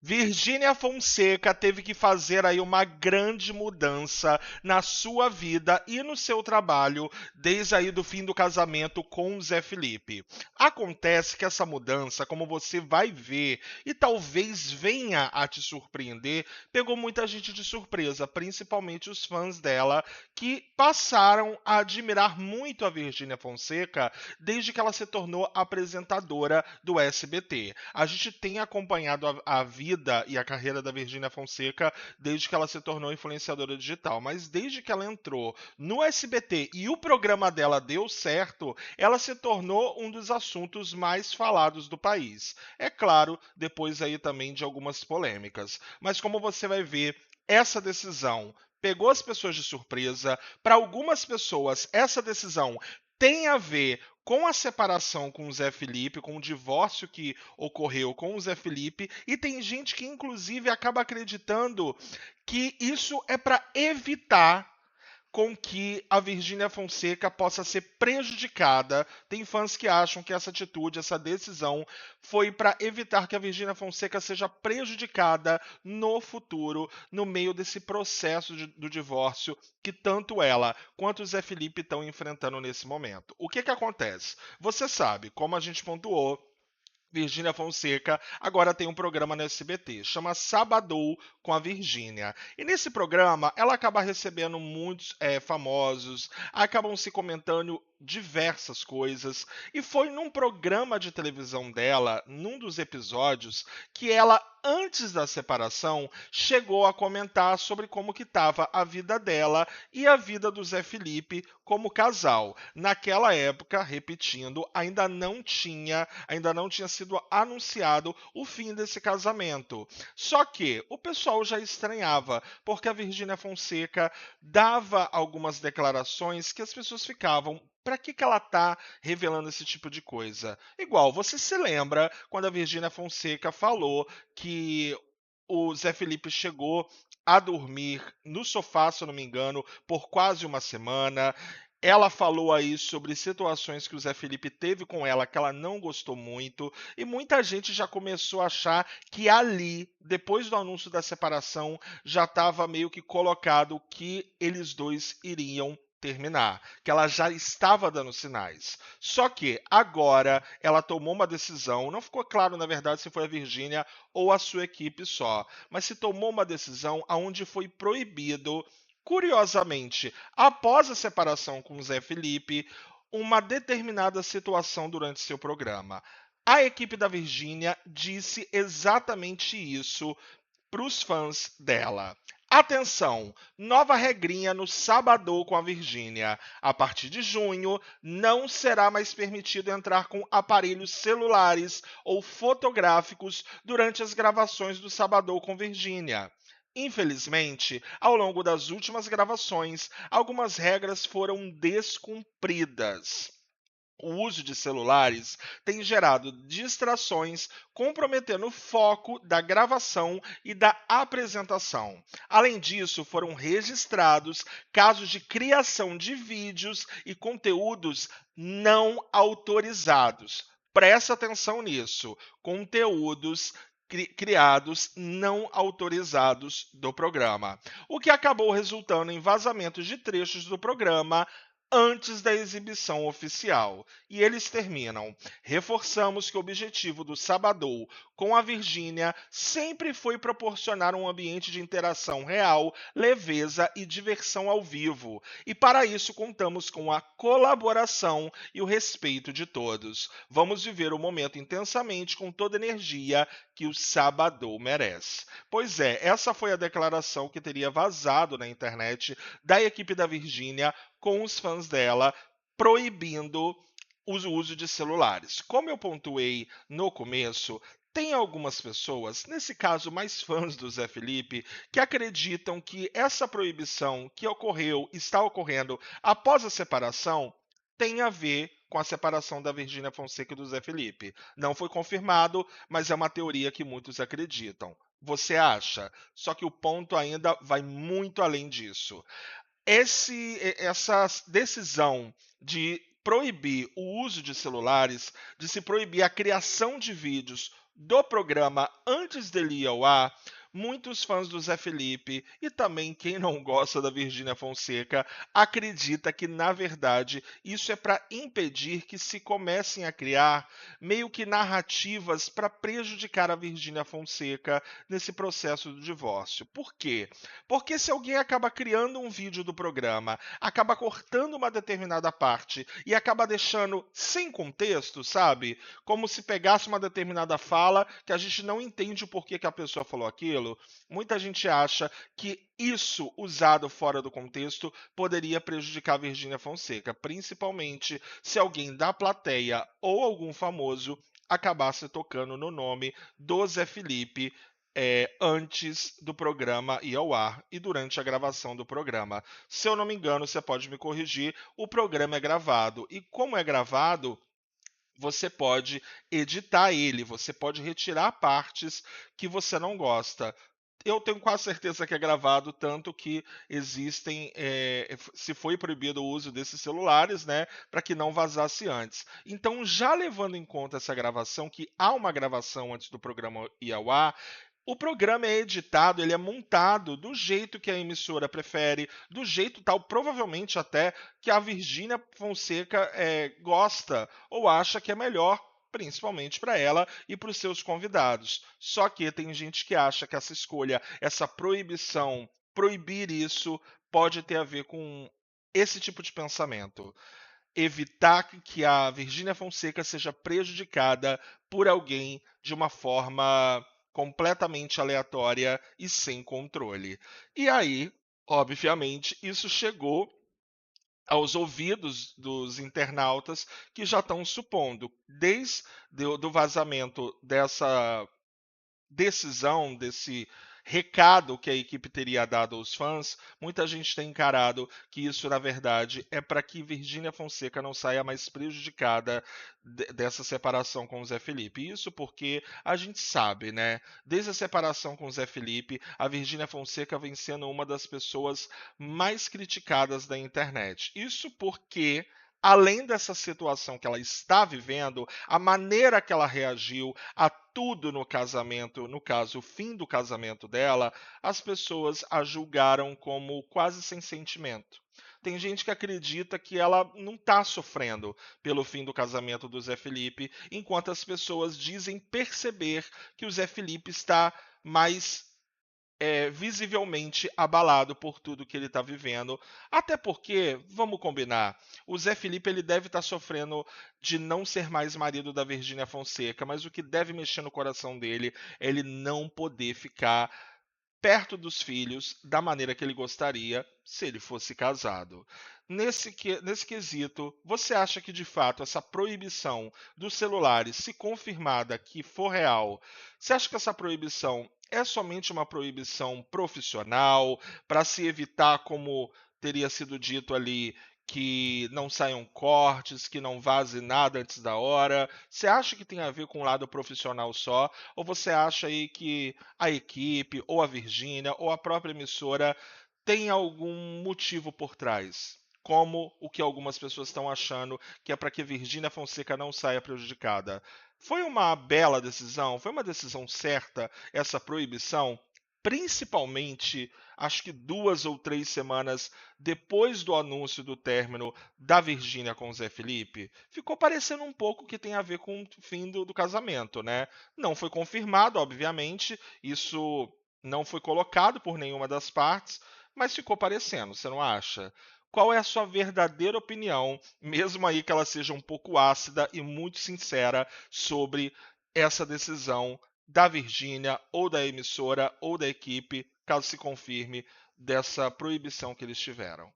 Virgínia Fonseca teve que fazer aí uma grande mudança na sua vida e no seu trabalho desde aí do fim do casamento com o Zé Felipe. Acontece que essa mudança, como você vai ver e talvez venha a te surpreender, pegou muita gente de surpresa, principalmente os fãs dela, que passaram a admirar muito a Virgínia Fonseca desde que ela se tornou apresentadora do SBT. A gente tem acompanhado a vida e a carreira da Virgínia Fonseca desde que ela se tornou influenciadora digital, mas desde que ela entrou no SBT e o programa dela deu certo, ela se tornou um dos assuntos mais falados do país. É claro, depois aí também de algumas polêmicas. Mas como você vai ver, essa decisão pegou as pessoas de surpresa. Para algumas pessoas, essa decisão tem a ver com a separação com o Zé Felipe, com o divórcio que ocorreu com o Zé Felipe, e tem gente que inclusive acaba acreditando que isso é para evitar com que a Virgínia Fonseca possa ser prejudicada. Tem fãs que acham que essa atitude, essa decisão, foi para evitar que a Virgínia Fonseca seja prejudicada no futuro, no meio desse processo do divórcio que tanto ela quanto o Zé Felipe estão enfrentando nesse momento. O que, que acontece? Você sabe, como a gente pontuou, Virgínia Fonseca agora tem um programa no SBT, chama Sabadou com a Virgínia. E nesse programa ela acaba recebendo muitos famosos, acabam se comentando diversas coisas. E foi num programa de televisão dela, num dos episódios, que ela, antes da separação, chegou a comentar sobre como que estava a vida dela e a vida do Zé Felipe como casal. Naquela época, repetindo, ainda não tinha sido anunciado o fim desse casamento. Só que o pessoal já estranhava, porque a Virgínia Fonseca dava algumas declarações que as pessoas ficavam. Para que ela tá revelando esse tipo de coisa? Igual, você se lembra quando a Virgínia Fonseca falou que o Zé Felipe chegou a dormir no sofá, se eu não me engano, por quase uma semana. Ela falou aí sobre situações que o Zé Felipe teve com ela que ela não gostou muito, e muita gente já começou a achar que ali, depois do anúncio da separação, já estava meio que colocado que eles dois iriam terminar, que ela já estava dando sinais. Só que agora ela tomou uma decisão, não ficou claro na verdade se foi a Virgínia ou a sua equipe só, mas se tomou uma decisão aonde foi proibido, curiosamente, após a separação com Zé Felipe, uma determinada situação durante seu programa. A equipe da Virgínia disse exatamente isso para os fãs dela. Atenção! Nova regrinha no Sabadão com a Virgínia. A partir de junho, não será mais permitido entrar com aparelhos celulares ou fotográficos durante as gravações do Sabadão com Virgínia. Infelizmente, ao longo das últimas gravações, algumas regras foram descumpridas. O uso de celulares tem gerado distrações, comprometendo o foco da gravação e da apresentação. Além disso, foram registrados casos de criação de vídeos e conteúdos não autorizados. Presta atenção nisso. Conteúdos criados não autorizados do programa, o que acabou resultando em vazamentos de trechos do programa antes da exibição oficial. E eles terminam: reforçamos que o objetivo do Sabadão com a Virgínia sempre foi proporcionar um ambiente de interação real, leveza e diversão ao vivo. E para isso contamos com a colaboração e o respeito de todos. Vamos viver o momento intensamente com toda a energia que o Sabadão merece. Pois é, essa foi a declaração que teria vazado na internet da equipe da Virgínia com os fãs dela, proibindo o uso de celulares. Como eu pontuei no começo, tem algumas pessoas, nesse caso mais fãs do Zé Felipe, que acreditam que essa proibição que ocorreu, está ocorrendo após a separação, tem a ver com a separação da Virgínia Fonseca e do Zé Felipe. Não foi confirmado, mas é uma teoria que muitos acreditam. Você acha? Só que o ponto ainda vai muito além disso. Essa decisão de proibir o uso de celulares, de se proibir a criação de vídeos do programa antes dele ir ao ar, muitos fãs do Zé Felipe e também quem não gosta da Virgínia Fonseca acredita que, na verdade, isso é para impedir que se comecem a criar meio que narrativas para prejudicar a Virgínia Fonseca nesse processo do divórcio. Por quê? Porque se alguém acaba criando um vídeo do programa, acaba cortando uma determinada parte e acaba deixando sem contexto, sabe? Como se pegasse uma determinada fala que a gente não entende o porquê que a pessoa falou aquilo. Muita gente acha que isso usado fora do contexto poderia prejudicar a Virgínia Fonseca, principalmente se alguém da plateia ou algum famoso acabasse tocando no nome do Zé Felipe antes do programa ir ao ar e durante a gravação do programa. Se eu não me engano, você pode me corrigir, o programa é gravado. E como é gravado, você pode editar ele, você pode retirar partes que você não gosta. Eu tenho quase certeza que é gravado, tanto que existem, se foi proibido o uso desses celulares, né, para que não vazasse antes. Então, já levando em conta essa gravação, que há uma gravação antes do programa ir ao ar, o programa é editado, ele é montado do jeito que a emissora prefere, do jeito tal, provavelmente até que a Virgínia Fonseca gosta ou acha que é melhor, principalmente para ela e para os seus convidados. Só que tem gente que acha que essa escolha, essa proibição, proibir isso, pode ter a ver com esse tipo de pensamento. Evitar que a Virgínia Fonseca seja prejudicada por alguém de uma forma completamente aleatória e sem controle. E aí, obviamente, isso chegou aos ouvidos dos internautas que já estão supondo, desde do vazamento dessa decisão, desse recado que a equipe teria dado aos fãs, muita gente tem encarado que isso, na verdade, é para que Virgínia Fonseca não saia mais prejudicada dessa separação com o Zé Felipe. Isso porque a gente sabe, né? Desde a separação com o Zé Felipe, a Virgínia Fonseca vem sendo uma das pessoas mais criticadas da internet. Isso porque, além dessa situação que ela está vivendo, a maneira que ela reagiu a tudo no casamento, no caso, o fim do casamento dela, as pessoas a julgaram como quase sem sentimento. Tem gente que acredita que ela não está sofrendo pelo fim do casamento do Zé Felipe, enquanto as pessoas dizem perceber que o Zé Felipe está mais visivelmente abalado por tudo que ele está vivendo. Até porque, vamos combinar, o Zé Felipe ele deve estar sofrendo de não ser mais marido da Virgínia Fonseca, mas o que deve mexer no coração dele é ele não poder ficar perto dos filhos da maneira que ele gostaria se ele fosse casado. Nesse quesito, você acha que de fato essa proibição dos celulares, se confirmada que for real, você acha que essa proibição é somente uma proibição profissional para se evitar, como teria sido dito ali, que não saiam cortes, que não vaze nada antes da hora? Você acha que tem a ver com o lado profissional só? Ou você acha aí que a equipe, ou a Virgínia, ou a própria emissora tem algum motivo por trás? Como o que algumas pessoas estão achando, que é para que Virgínia Fonseca não saia prejudicada. Foi uma bela decisão? Foi uma decisão certa essa proibição? Principalmente, acho que 2 ou 3 semanas depois do anúncio do término da Virgínia com o Zé Felipe, ficou parecendo um pouco que tem a ver com o fim do casamento, né? Não foi confirmado, obviamente, isso não foi colocado por nenhuma das partes, mas ficou parecendo, você não acha? Qual é a sua verdadeira opinião, mesmo aí que ela seja um pouco ácida e muito sincera, sobre essa decisão da Virgínia, ou da emissora, ou da equipe, caso se confirme dessa proibição que eles tiveram?